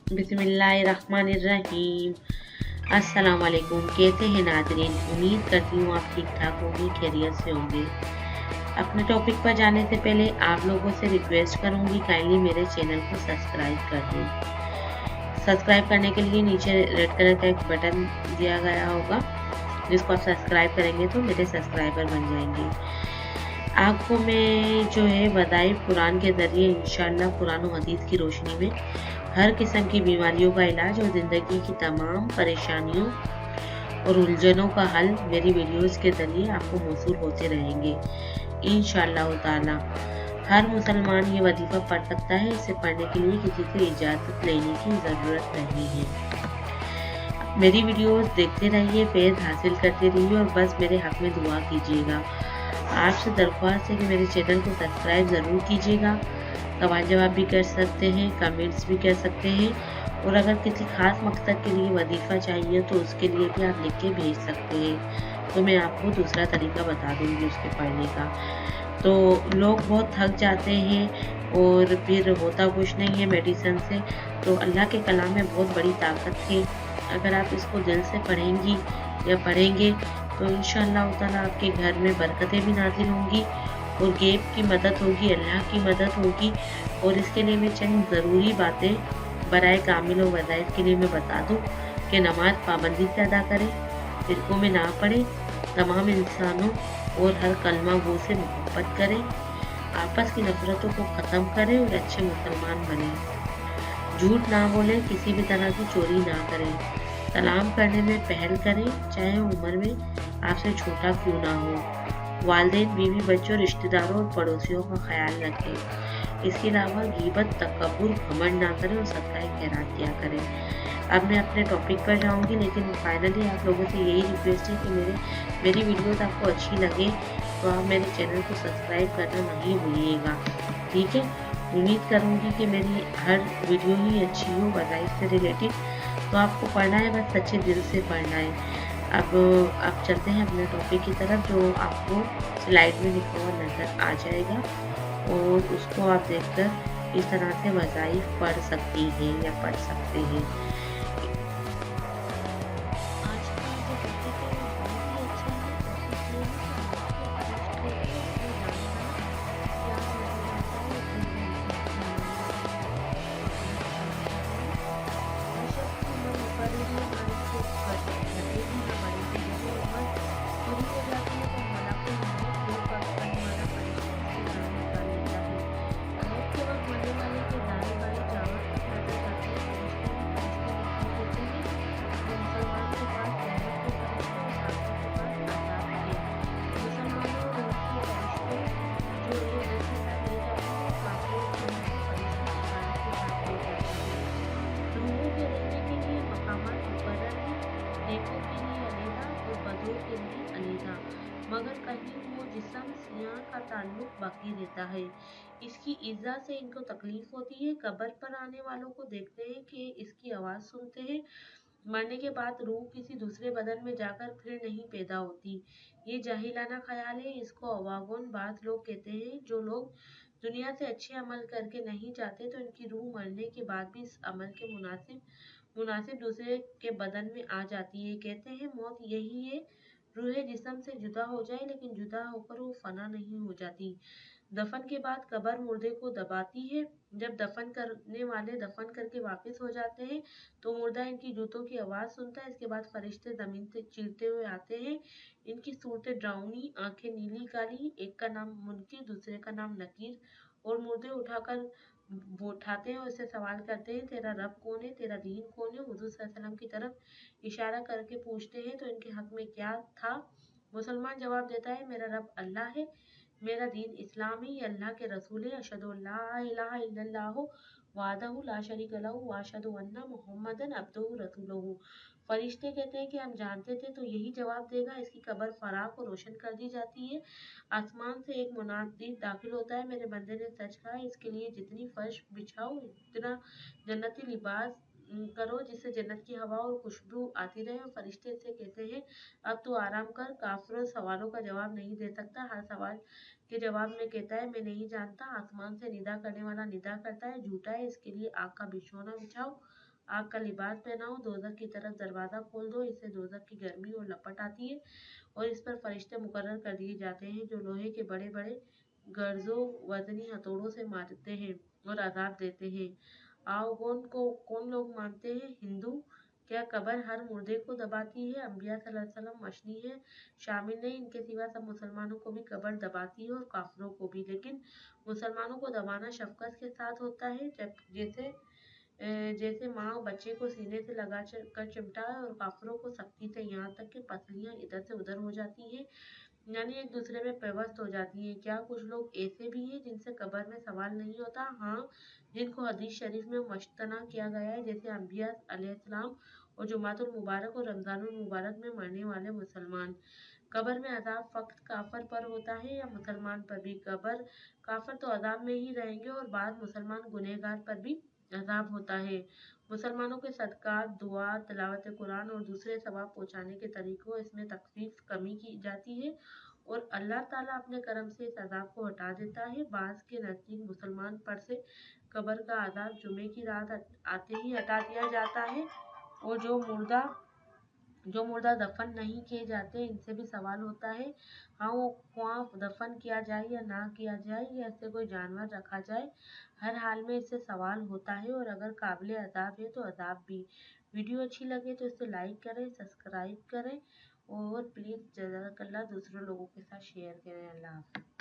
बिस्मिल्लाहिर्रहमानिर्रहीम। अस्सलाम वालेकुम। कैसे हैं नाज़रीन? उम्मीद करती हूँ आप ठीक ठाक होंगे, खैरियत से होंगे। अपने टॉपिक पर जाने से पहले आप लोगों से रिक्वेस्ट करूँगी, काइंडली मेरे चैनल को सब्सक्राइब कर दें। सब्सक्राइब करने के लिए नीचे रेड कलर का एक बटन दिया गया होगा, जिसको आप सब्सक्राइब करेंगे तो मेरे सब्सक्राइबर बन जाएंगे। आपको मैं जो है वज़ाइफ कुरान के ज़रिए इंशाअल्लाह कुरान और हदीस की रोशनी में हर किस्म की बीमारियों का इलाज और ज़िंदगी की तमाम परेशानियों और उलझनों का हल मेरी वीडियोस के ज़रिए आपको मौसूल होते रहेंगे इंशाअल्लाह ताला। हर मुसलमान ये वजीफ़ा पढ़ सकता है। इसे पढ़ने के लिए किसी से इजाज़त लेने की ज़रूरत नहीं है। मेरी वीडियोस देखते रहिए, फैज़ हासिल करते रहिए और बस मेरे हक़ में दुआ कीजिएगा। आपसे दरख्वास्त है कि मेरे चैनल को सब्सक्राइब ज़रूर कीजिएगा। सवाल जवाब भी कर सकते हैं, कमेंट्स भी कर सकते हैं, और अगर किसी ख़ास मकसद के लिए वजीफ़ा चाहिए तो उसके लिए भी आप लिख के भेज सकते हैं। तो मैं आपको दूसरा तरीका बता दूँगी उसके पढ़ने का। तो लोग बहुत थक जाते हैं और फिर होता कुछ नहीं है मेडिसिन से। तो अल्लाह के कलाम में बहुत बड़ी ताकत है। अगर आप इसको दिल से पढ़ेंगी या पढ़ेंगे तो इंशाअल्लाह ताला आपके घर में बरकतें भी नाज़िल होंगी और गैब की मदद होगी, अल्लाह की मदद होगी। और इसके लिए मैं चंद ज़रूरी बातें बराए कामिल और वज़ाइफ के लिए मैं बता दूँ कि नमाज़ पाबंदी से अदा करें, फ़िरक़ों में ना पढ़ें, तमाम इंसानों और हर कलमा गो से मोहब्बत करें, आपस की नफ़रतों को ख़त्म करें और अच्छे मुसलमान बनें। झूठ ना बोलें, किसी भी तरह की चोरी ना करें, सलाम करने में पहल करें, चाहे उम्र में आपसे छोटा क्यों ना हो। वालिदैन, बीवी, बच्चों, रिश्तेदारों और पड़ोसियों का ख्याल रखें। इसके अलावा गीबत, तकब्बुर, घमंड ना करें और सदका खैरात किया करें। अब मैं अपने टॉपिक पर जाऊंगी, लेकिन फाइनली आप लोगों से यही रिक्वेस्ट है कि मेरी वीडियोस आपको अच्छी लगे तो आप मेरे चैनल को सब्सक्राइब करना नहीं भूलिएगा, ठीक है। उम्मीद करूँगी कि मेरी हर वीडियो ही अच्छी हो वज़ाइफ से रिलेटेड। तो आपको पढ़ना है, बस सच्चे दिल से पढ़ना है। अब चलते हैं अपने टॉपिक की तरफ, जो आपको स्लाइड में लिखा हुआ नज़र आ जाएगा और उसको आप देखकर इस तरह से वज़ाइफ पढ़ सकती हैं या पढ़ सकते हैं। आज का जो टॉपिक है वो बहुत ही अच्छा है। टॉपिक ये है कि अल्लाह के फरिश्ते को जानना क्या मतलब होता है, क्यों बताने जा रही हूँ। बेशक उम्र मुकर्ररी हमारे से घटेगी ना बढ़ेगी। जब वो उम्र पूरी हो जाती है तो मलाकुल मौत रूह कब्ज़ करने वाला फरिश्ता उसकी जान निकाल लेता है। मौत के वक्त मरने वाले के दाएं बाएं चारों तरफ नजर जाती है। फरिश्ते ही फरिश्ते दिखाई देते हैं। जो मुसलमान के पास जन्नत के फरिश्ते और काफिर के पास अजाब के। मुसलमानों और रूह के फरिश्तों जो है वो सीधा ले जाते हैं, काफिरों और रूह के फरिश्ते शिकायत के साथ ले जाते हैं। रूहों के रहने के लिए मकामात मुकर्रर हैं, नेकों के लिए अलहदा और बदों के लिए अलहदा, मगर कहीं वो जिस्म सियाह का ताल्लुक बाकी रहता है। इसकी इज़्ज़ा से इनको तकलीफ होती है। कब्र पर आने वालों को देखते हैं कि इसकी आवाज़ सुनते हैं। मरने के बाद रूह किसी दूसरे बदन में जाकर फिर नहीं पैदा होती। ये जाहिलाना ख्याल है। इसको अवागुन बात लोग कहते हैं। जो लोग दुनिया से अच्छे अमल करके नहीं जाते तो इनकी रूह मरने के बाद भी इस अमल के मुनासिब मुनासिब दूसरे के बदन में आ जाती है। कहते हैं मौत यही है, रूह जिस्म से जुदा हो जाए लेकिन जुदा होकर वो फना नहीं हो जाती। दफन के बाद कब्र मुर्दे को दबाती है। जब दफन करने वाले दफन करके वापस हो जाते हैं तो मुर्दा इनकी जूतों की आवाज़ सुनता है। इसके बाद फरिश्ते ज़मीन से चीरते हुए आते हैं। इनकी सूरतें डरावनी, आंखें नीली काली, एक का नाम मुनकिर, दूसरे का नाम नकीर, और मुर्दे उठाकर वो उठाते हैं और इससे सवाल करते हैं तेरा रब कौन है, तेरा दीन कौन है। हुजूर सल्लल्लाहु अलैहि वसल्लम की तरफ इशारा करके पूछते हैं तो इनके हक में क्या था। मुसलमान जवाब देता है मेरा रब अल्लाह है, मेरा दीन इस्लाम है, ये अल्लाह के रसूल है। अशहदु अल्ला इलाहा इल्लल्लाहु वहदहु ला शरीका लहु व अशहदु अन्ना मुहम्मदन अब्दुहु रसूलुहु। फरिश्ते कहते हैं कि हम जानते थे। तो यही जवाब देगा। इसकी कब्र फराख और रोशन कर दी जाती है। आसमान से एक मुनादी दाखिल होता है, मेरे बंदे ने सच कहा, इसके लिए जितनी फर्श बिछाओ, इतना जन्नती लिबास करो जिससे जन्नत की हवा और खुशबू आती रहे। और फरिश्ते इससे कहते हैं अब तू आराम कर। काफिर सवालों का जवाब नहीं दे सकता। हर सवाल के जवाब में कहता है मैं नहीं जानता। आसमान से निदा करने वाला निदा करता है झूठा है, इसके लिए आग का बिछौना बिछाओ। आग का लिबास पहनाओ, दोज़ख की तरफ दरवाज़ा खोल दो, इससे दोज़ख की गर्मी और लपट आती है और इस पर फरिश्ते मुकर्रर कर दिए जाते हैं जो लोहे के बड़े-बड़े गर्ज़ों वज़नी हथौड़ों से मारते हैं और अज़ाब देते हैं। आओ कौन लोग मानते हैं? हिंदू। क्या कब्र हर मुर्दे को दबाती है? अंबिया सल्लल्लाहु अलैहि वसल्लम मशनी है, शामिल नहीं। इनके सिवा सब मुसलमानों को भी कब्र दबाती है और काफिरों को भी, लेकिन मुसलमानों को दबाना शफ़क़त के साथ होता है, जैसे माँ बच्चे को सीने से लगा कर चिमटा है, और काफिरों को सख्ती से, यहाँ तक कि पसलियाँ इधर से उधर हो जाती हैं, यानी एक दूसरे में पेवस्त हो जाती हैं। क्या कुछ लोग ऐसे भी हैं जिनसे कब्र में सवाल नहीं होता? हाँ, जिनको हदीस शरीफ में मश्तना किया गया है, जैसे अंबिया अलैहिस्सलाम और जुमातुल मुबारक और रमजानुल मुबारक में मरने वाले मुसलमान। कब्र में अजाब फक्त काफर पर होता है या मुसलमान पर भी? कब्र काफर तो अजाब में ही रहेंगे और बाद मुसलमान गुनहगार पर भी अजाब होता है। मुसलमानों के सदक़ात, दुआ, तिलावत कुरान और दूसरे सवाब पहुँचाने के तरीकों इसमें तख़फ़ीफ़ कमी की जाती है और अल्लाह ताला अपने करम से इस अजाब को हटा देता है। बाज़ के नज़दीक मुसलमान पर से कब्र का अजाब जुमे की रात आते ही हटा दिया जाता है और जो मुर्दा दफन नहीं किए जाते इनसे भी सवाल होता है। हाँ, वो वहाँ दफन किया जाए या ना किया जाए या इससे कोई जानवर रखा जाए, हर हाल में इससे सवाल होता है और अगर काबिल अज़ाब है तो अज़ाब भी। वीडियो अच्छी लगे तो इसे लाइक करें, सब्सक्राइब करें और प्लीज़ जज़ाकल्लाह दूसरे लोगों के साथ शेयर करें। अल्लाह हाफ़िज़।